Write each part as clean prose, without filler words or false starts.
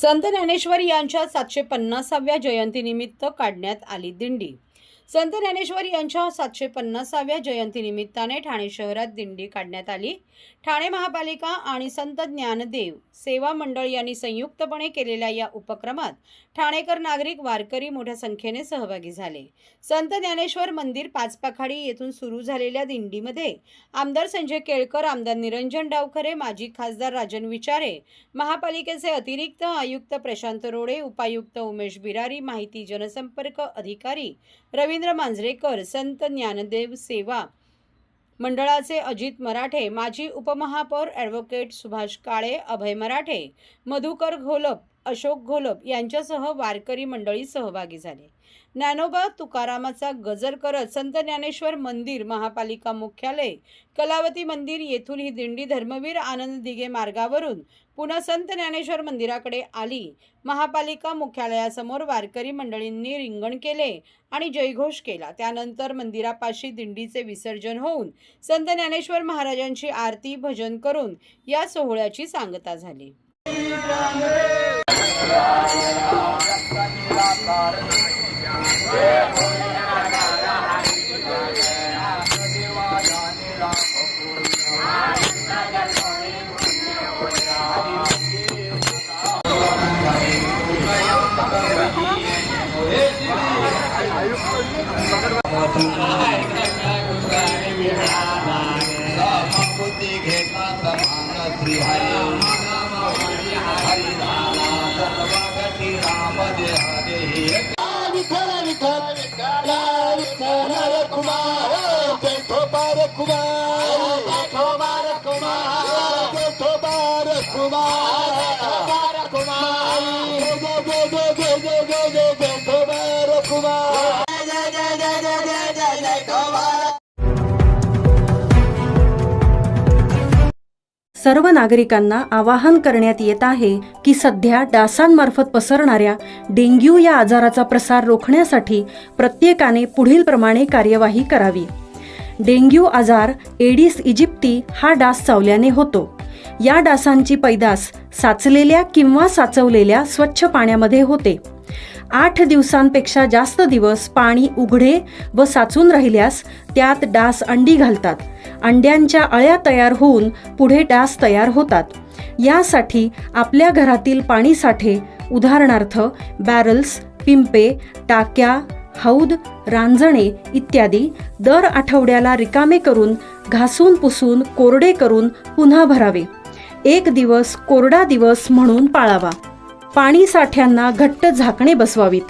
संत ज्ञानेश्वर यांच्या 750व्या जयंतीनिमित्त काढण्यात आली दिंडी। संत ज्ञानेश्वर यांच्या 750व्या जयंतीनिमित्ताने ठाणे शहरात दिंडी काढण्यात आली। ठाणे महापालिका आणि संत ज्ञानदेव सेवा मंडळ यांनी संयुक्तपणे केलेल्या या उपक्रमात ठाणेकर नागरिक वारकरी मोठ्या संख्येने सहभागी झाले। संत ज्ञानेश्वर मंदिर पाचपाखाडी येथून सुरू झालेल्या दिंडीमध्ये आमदार संजय केळकर, आमदार निरंजन डावखरे, माजी खासदार राजन विचारे, महापालिकेचे अतिरिक्त आयुक्त प्रशांत रोडे, उपायुक्त उमेश बिरारी, माहिती जनसंपर्क अधिकारी रवींद्र मांजरेकर, संत ज्ञानदेव सेवा मंडळाचे अजित मराठे, माजी उपमहापौर ॲडव्होकेट सुभाष काळे, अभय मराठे, मधुकर घोलप, अशोक घोलप यांच्यासह वारकरी मंडळी सहभागी झाले। ज्ञानोबा तुकारामाचा गजर करत संत ज्ञानेश्वर मंदिर, महापालिका मुख्यालय, कलावती मंदिर येथून ही दिंडी धर्मवीर आनंद दिघे मार्गावरून पुन्हा संत ज्ञानेश्वर मंदिराकडे आली। महापालिका मुख्यालयासमोर वारकरी मंडळींनी रिंगण केले आणि जयघोष केला। त्यानंतर मंदिरापाशी दिंडीचे विसर्जन होऊन संत ज्ञानेश्वर महाराजांची आरती भजन करून या सोहळ्याची सांगता झाली। सर्व नागरिकांना आवाहन करण्यात येत आहे की सध्या डासांमार्फत पसरणाऱ्या डेंग्यू या आजाराचा प्रसार रोखण्यासाठी प्रत्येकाने पुढील प्रमाणे कार्यवाही करावी। डेंग्यू आजार एडिस इजिप्ती हा डास चावल्याने होतो। या डासांची पैदास साचलेल्या किंवा साचवलेल्या स्वच्छ पाण्यामध्ये होते। 8 दिवसांपेक्षा जास्त दिवस पाणी उघडे व साचून राहिल्यास त्यात डास अंडी घालतात। अंड्यांच्या अळ्या तयार होऊन पुढे डास तयार होतात। यासाठी आपल्या घरातील पाणी साठे, उदाहरणार्थ बॅरल्स, पिंपे, टाक्या, हौद, रांजणे इत्यादी दर आठवड्याला रिकामे करून घासून पुसून कोरडे करून पुन्हा भरावे। 1 दिवस कोरडा दिवस म्हणून पाळावा। पाणी साठ्यांना घट्ट झाकणे बसवावीत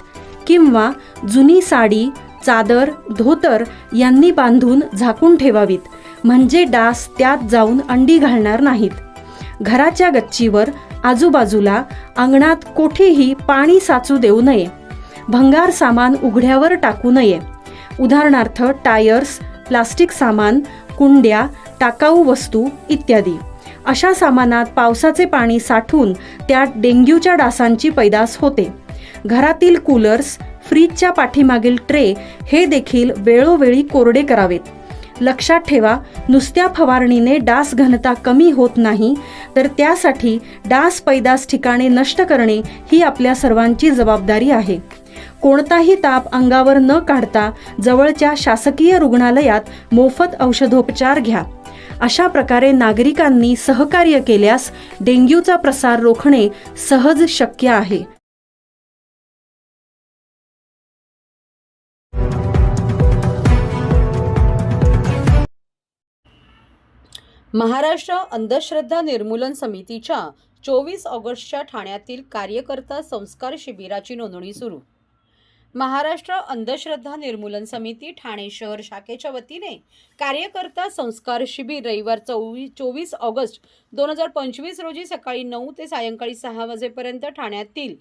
किंवा जुनी साडी, चादर, धोतर यांनी बांधून झाकून ठेवावीत, म्हणजे डास त्यात जाऊन अंडी घालणार नाहीत। घराच्या गच्चीवर, आजूबाजूला, अंगणात कोठेही पाणी साचू देऊ नये। भंगार सामान उघड्यावर टाकू नये, उदाहरणार्थ टायर्स, प्लास्टिक सामान, कुंड्या, टाकाऊ वस्तू इत्यादी। अशा सामानात पावसाचे पाणी साठून त्यात डेंग्यूच्या डासांची पैदास होते। घरातील कूलर्स, फ्रीजच्या पाठीमागील ट्रे हे देखील वेळोवेळी कोरडे करावेत। लक्षात ठेवा, नुसत्या फवारणीने डास घनता कमी होत नाही, तर त्यासाठी डास पैदास ठिकाणे नष्ट करणे ही आपल्या सर्वांची जबाबदारी आहे। कोणताही ताप अंगावर न काढता जवळच्या शासकीय रुग्णालयात मोफत औषधोपचार घ्या। अशा प्रकारे नागरिकांनी सहकार्य केल्यास डेंग्यूचा प्रसार रोखणे सहज शक्य आहे। महाराष्ट्र अंधश्रद्धा निर्मूलन समितीच्या 24 ऑगस्टच्या ठाण्यातील कार्यकर्ता संस्कार शिबिराची नोंदणी सुरू। महाराष्ट्र अंधश्रद्धा निर्मूलन समिती ठाणे शहर शाखेच्या वतीने कार्यकर्ता संस्कार शिबिर रविवार 24 ऑगस्ट 2025 रोजी सकाळी 9 ते सायंकाळी 6 वाजेपर्यंत ठाण्यातील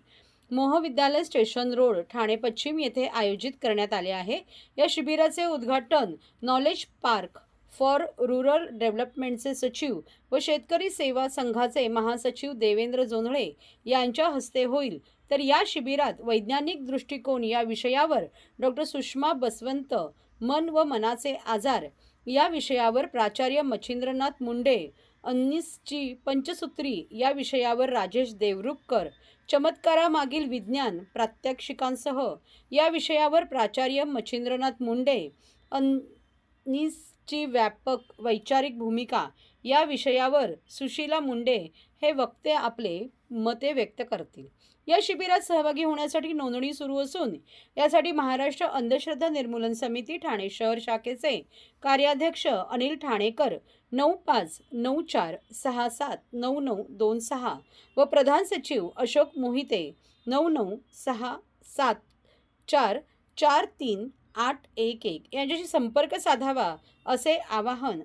मोहविद्यालय स्टेशन रोड, ठाणे पश्चिम येथे आयोजित करण्यात आले आहे। या शिबिराचे उद्घाटन नॉलेज पार्क फॉर रूरल डेव्हलपमेंटचे सचिव व शेतकरी सेवा संघाचे महासचिव देवेंद्र जोंधळे यांच्या हस्ते होईल। तर या शिबिरात वैज्ञानिक दृष्टिकोन या विषयावर डॉक्टर सुषमा बसवंत, मन व मनाचे आजार या विषयावर प्राचार्य मच्छिंद्रनाथ मुंडे, 19ची पंचसूत्री या विषयावर राजेश देवरुखकर, चमत्कारामागील विज्ञान प्रात्यक्षिकांसह या विषयावर प्राचार्य मच्छिंद्रनाथ मुंडे, 19ची व्यापक वैचारिक भूमिका या विषयावर सुशीला मुंडे हे वक्ते आपले मते व्यक्त करतील. या शिबिरात सहभागी होण्यासाठी नोंदणी सुरू असून यासाठी महाराष्ट्र अंधश्रद्धा निर्मूलन समिती ठाणे शहर शाखेचे कार्याध्यक्ष अनिल ठाणेकर 9594679926 व प्रधान सचिव अशोक मोहिते 9967443811 यांच्याशी संपर्क साधावा असे आवाहन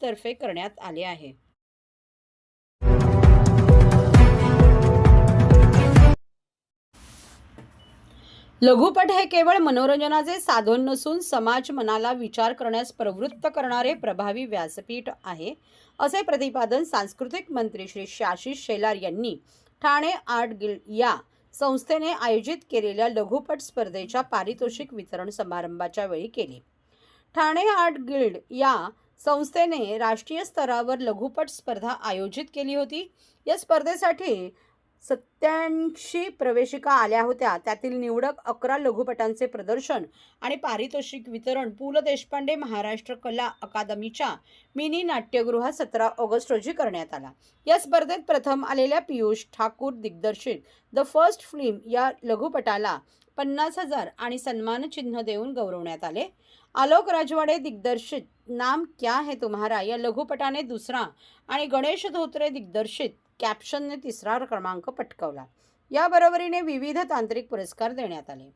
तर्फे करण्यात आले आहे. लघुपट हे केवळ मनोरंजनाचे साधन नसून समाज मनाला विचार करण्यास प्रवृत्त करणारे प्रभावी व्यासपीठ आहे, असे प्रतिपादन सांस्कृतिक मंत्री श्री आशिष शेलार यांनी ठाणे आर्ट गिल्ड या संस्थेने आयोजित केलेल्या लघुपट स्पर्धेच्या पारितोषिक वितरण समारंभाच्या वेळी केले. ठाणे आर्ट गिल्ड या संस्थेने राष्ट्रीय स्तरावर लघुपट स्पर्धा आयोजित केली होती. या स्पर्धेसाठी 87 प्रवेशिका आल्या होत्या. त्यातील निवडक 11 लघुपटांचे प्रदर्शन आणि पारितोषिक वितरण पु ल देशपांडे महाराष्ट्र कला अकादमीच्या मिनी नाट्यगृहात 17 ऑगस्ट रोजी करण्यात आला. या स्पर्धेत प्रथम आलेल्या पियुष ठाकूर दिग्दर्शित द फर्स्ट फिल्म या लघुपटाला 50,000 आणि सन्मानचिन्ह देऊन गौरवण्यात आले. आलोक राजवाडे दिग्दर्शित नाम क्या है तुम्हारा या लघुपटाने दुसरा आणि गणेश धोत्रे दिग्दर्शित कॅप्शनने तिसरा क्रमांक पटकावला. या बरोबरीने विविध तांत्रिक पुरस्कार देण्यात आले.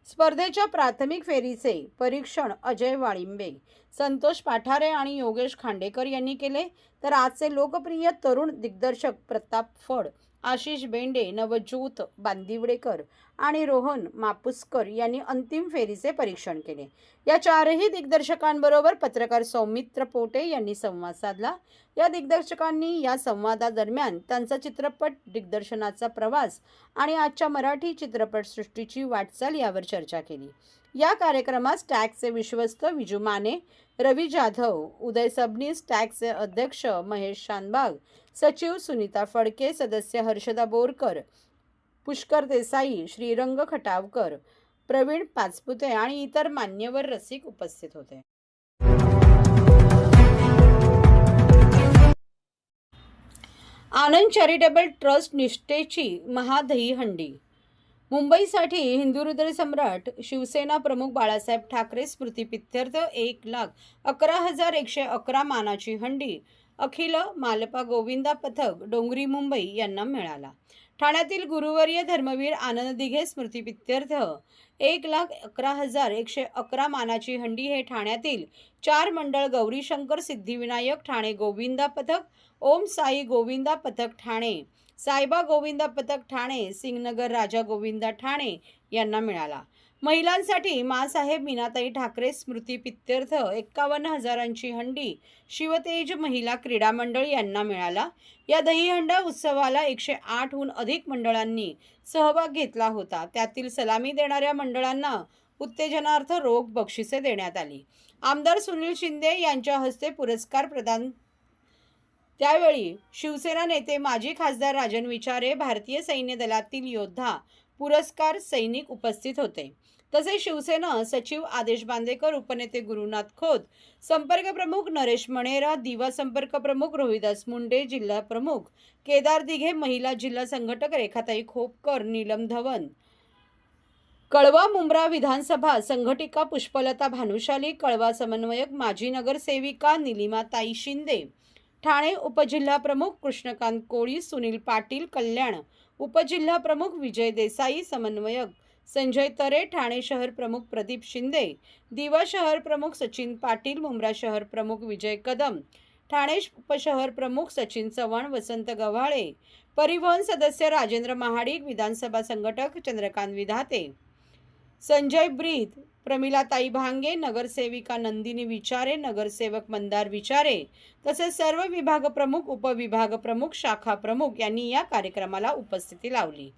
स्पर्धेच्या प्राथमिक फेरीचे परीक्षण अजय वाळिंबे, संतोष पाठारे आणि योगेश खांडेकर यांनी केले, तर आजचे लोकप्रिय तरुण दिग्दर्शक प्रताप फड, आशिष बेंडे, नवज्योत बांदिवडेकर आणि रोहन मापुसकर यांनी अंतिम फेरीचे परीक्षण केले. या चारही दिग्दर्शकांबरोबर पत्रकार सौमित्र पोटे यांनी संवाद साधला. या दिग्दर्शकांनी या संवादादरम्यान त्यांचा चित्रपट दिग्दर्शनाचा प्रवास आणि आजच्या मराठी चित्रपटसृष्टीची वाटचाल यावर चर्चा केली. या कार्यक्रमात स्टॅगचे विश्वस्त विजू माने, रवी जाधव, उदय सबनीस, स्टॅगचे अध्यक्ष महेश शानबाग, सचिव सुनीता फडके, सदस्य हर्षदा बोरकर, पुष्कर देसाई, श्रीरंग खटावकर, प्रवीण पाचपुते आणि इतर मान्यवर रसिक उपस्थित होते. आनंद चॅरिटेबल ट्रस्ट निष्ठेची महादहीहंडी. मुंबईसाठी हिंदू हृदय सम्राट शिवसेना प्रमुख बाळासाहेब ठाकरे स्मृतिप्रित्यर्थ 1,11,111 मानाची हंडी अखिल मालपा गोविंदा पथक डोंगरी मुंबई यांना मिळाला. ठाण्यातील गुरुवर्य धर्मवीर आनंद दिघे स्मृतिप्रित्यर्थ 1,11,111 मानाची हंडी हे ठाण्यातील 4 मंडळ गौरीशंकर सिद्धिविनायक ठाणे गोविंदा पथक, ओम साई गोविंदा पथक ठाणे, सायबा गोविंदा पथक ठाणे, सिंगनगर राजा गोविंदा ठाणे यांना मिळाला. महिलांसाठी माँसाहेब मीनाताई ठाकरे स्मृतिप्रित्यर्थ 51,000ची हंडी शिवतेज महिला क्रीडा मंडळ यांना मिळाला. या दहीहंडा उत्सवाला 108हून अधिक मंडळांनी सहभाग घेतला होता. त्यातील सलामी देणाऱ्या मंडळांना उत्तेजनार्थ रोख बक्षिसे देण्यात आली. आमदार सुनील शिंदे यांच्या हस्ते पुरस्कार प्रदान. त्यावेळी शिवसेना नेते माजी खासदार राजन विचारे, भारतीय सैन्य दलातील योद्धा, पुरस्कार सैनिक उपस्थित होते. तसेच शिवसेना सचिव आदेश बांदेकर, उपनेते गुरुनाथ खोत, संपर्क प्रमुख नरेश मणेरा, दिवा संपर्क प्रमुख रोहिदास मुंडे, जिल्हा प्रमुख केदार दिघे, महिला जिल्हा संघटक रेखाताई खोपकर, नीलम धवन, कळवा मुंब्रा विधानसभा संघटिका पुष्पलता भानुशाली, कळवा समन्वयक माजी नगरसेविका निलिमाताई शिंदे, ठाणे उपजिल्हा प्रमुख कृष्णकांत कोळी, सुनील पाटील, कल्याण उपजिल्हा प्रमुख विजय देसाई, समन्वयक संजय तरे, ठाणे शहर प्रमुख प्रदीप शिंदे, दिवा शहर प्रमुख सचिन पाटील, मुंब्रा शहर प्रमुख विजय कदम, ठाणे उपशहर प्रमुख सचिन चव्हाण, वसंत गव्हाळे, परिवहन सदस्य राजेंद्र महाडिक, विधानसभा संघटक चंद्रकांत विधाते, संजय ब्रीद, प्रमिलाताई भांगे, नगरसेविका नंदिनी विचारे, नगरसेवक मंदार विचारे तसेच सर्व विभाग प्रमुख, उपविभाग प्रमुख, शाखा प्रमुख यांनी या कार्यक्रमाला उपस्थिती लावली.